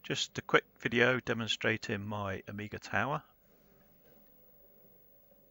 Just a quick video demonstrating my Amiga tower.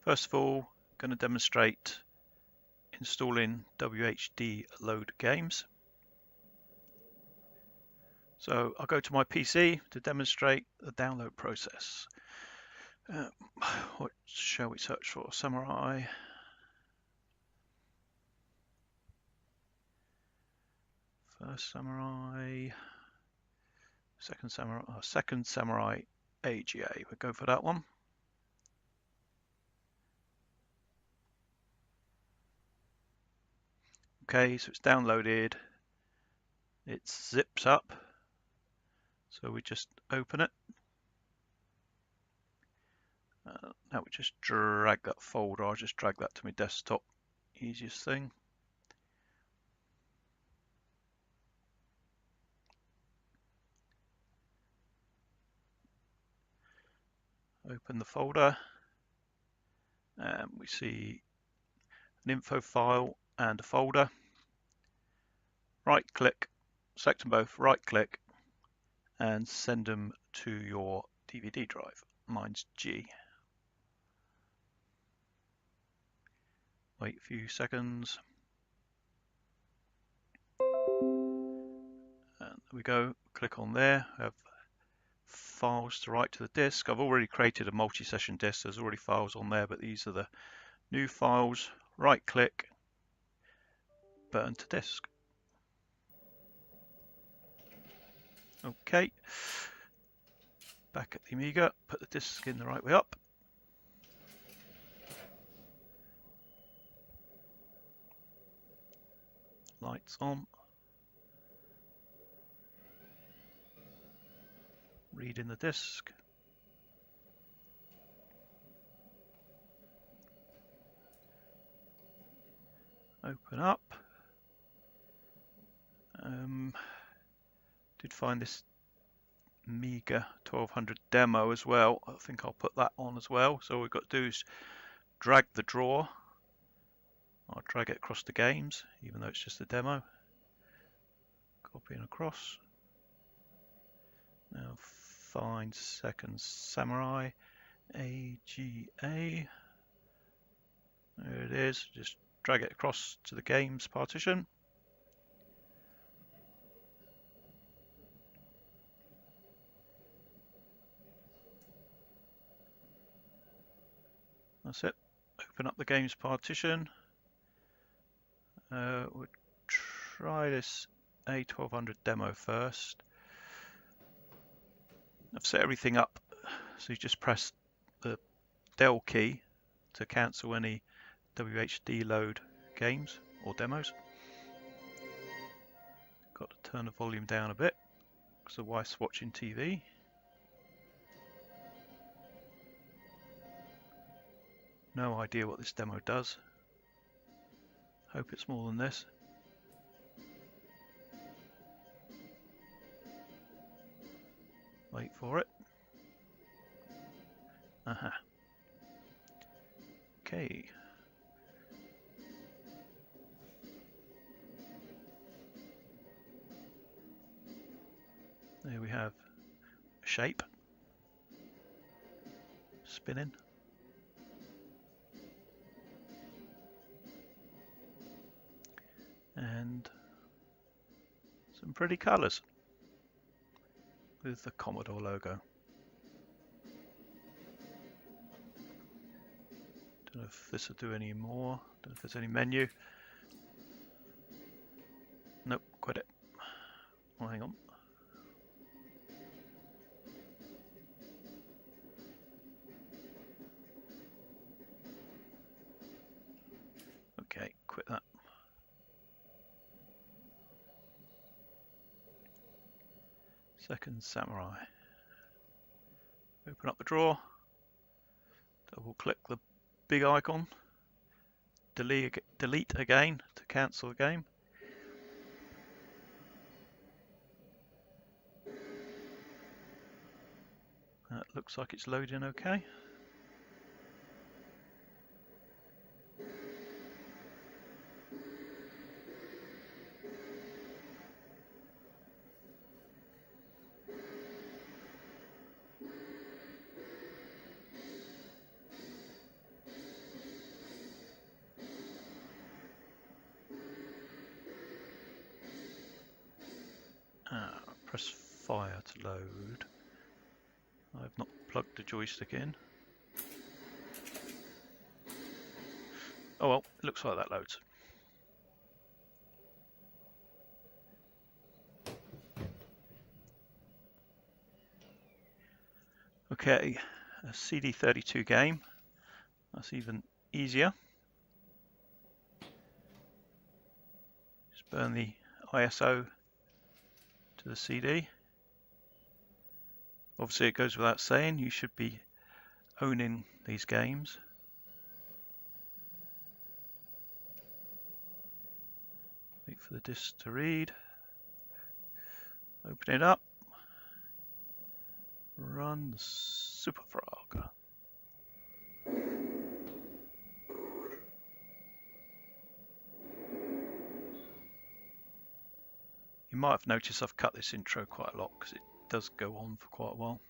First of all, I'm going to demonstrate installing WHDload games. So I'll go to my PC to demonstrate the download process. What shall we search for? Samurai. First Samurai. Second Samurai AGA. We'll go for that one. Okay, so it's downloaded. It zips up. So we just open it. Now we just drag that folder. I'll just drag that to my desktop. Easiest thing. Open the folder, and we see an info file and a folder. Right click, select them both, right click, and send them to your DVD drive. Mine's G. Wait a few seconds. And there we go, click on there. I have files to write to the disk. I've already created a multi-session disk. There's already files on there, but these are the new files. Right click, burn to disk. Okay, back at the Amiga, put the disk in the right way up. Lights on. Read in the disk. Open up. Did find this Amiga 1200 demo as well. I think I'll put that on as well. So all we've got to do is drag the drawer. I'll drag it across the games, even though it's just a demo. Copy and across. Now find Second Samurai AGA. There it is. Just drag it across to the games partition. That's it. Open up the games partition. We'll try this A1200 demo first. I've set everything up, so you just press the Del key to cancel any WHDload games or demos. Got to turn the volume down a bit because the wife's watching TV. No idea what this demo does. Hope it's more than this. Wait for it. Aha. Okay. There we have a shape spinning. And some pretty colours with the Commodore logo. Don't know if this will do any more. Don't know if there's any menu. Nope, quit it. Oh, hang on. Okay, quit that. Second Samurai. Open up the drawer, double click the big icon, delete again to cancel the game. That looks like it's loading okay. fire to load. I've not plugged the joystick in. Oh well, it looks like that loads. Okay, a CD32 game. That's even easier. Just burn the ISO to the CD. Obviously it goes without saying, you should be owning these games. Wait for the disc to read. Open it up. Run SuperFrog. You might have noticed I've cut this intro quite a lot because it does go on for quite a while.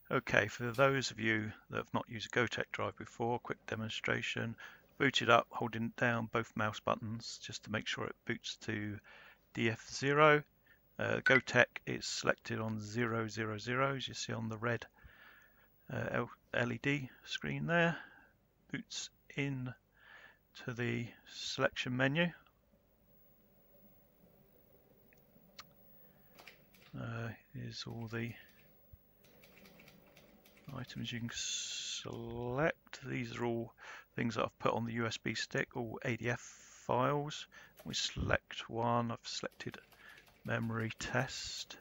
Okay, for those of you that have not used a Gotek drive before, quick demonstration. Boot it up, holding down both mouse buttons just to make sure it boots to DF0. Gotek is selected on 000, as you see on the red LED screen there. Boots in to the selection menu. Here's all the items you can select. These are all things that I've put on the USB stick, all ADF files. We select one. I've selected memory test.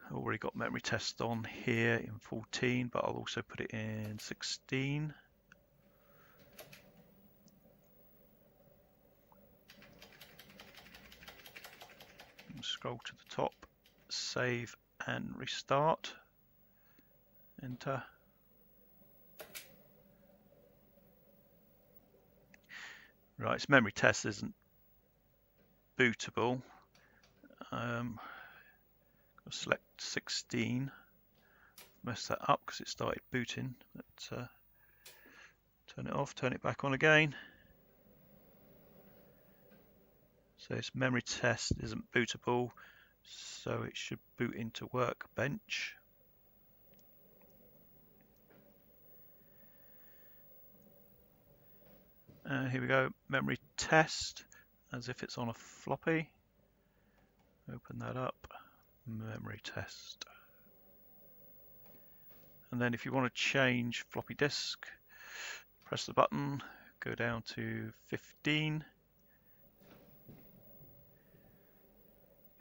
I've already got memory test on here in 14, but I'll also put it in 16. And scroll to the top, save and restart. Enter. Right, its memory test isn't bootable. I'll select 16. Mess that up because it started booting. Let's turn it off, turn it back on again. So its memory test isn't bootable, so it should boot into Workbench. And here we go, memory test, as if it's on a floppy. Open that up, memory test. And then if you want to change floppy disk, press the button, go down to 15.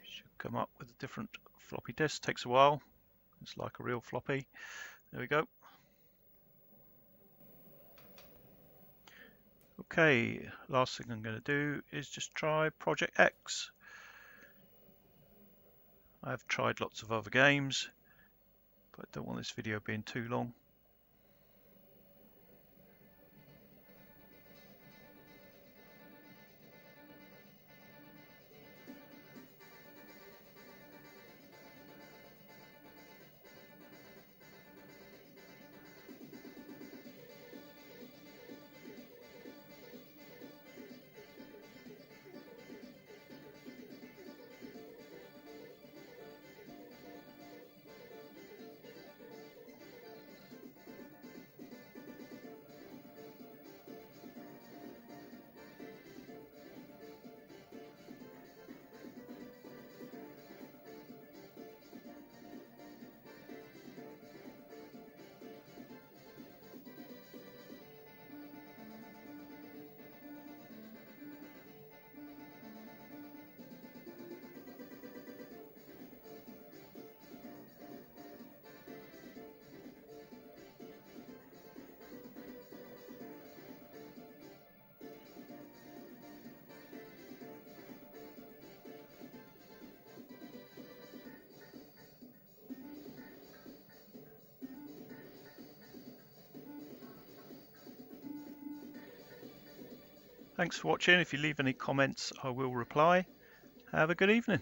Should come up with a different floppy disk, takes a while. It's like a real floppy. There we go. Okay, last thing I'm going to do is just try Project X. I've tried lots of other games, but I don't want this video being too long. Thanks for watching. If you leave any comments, I will reply. Have a good evening.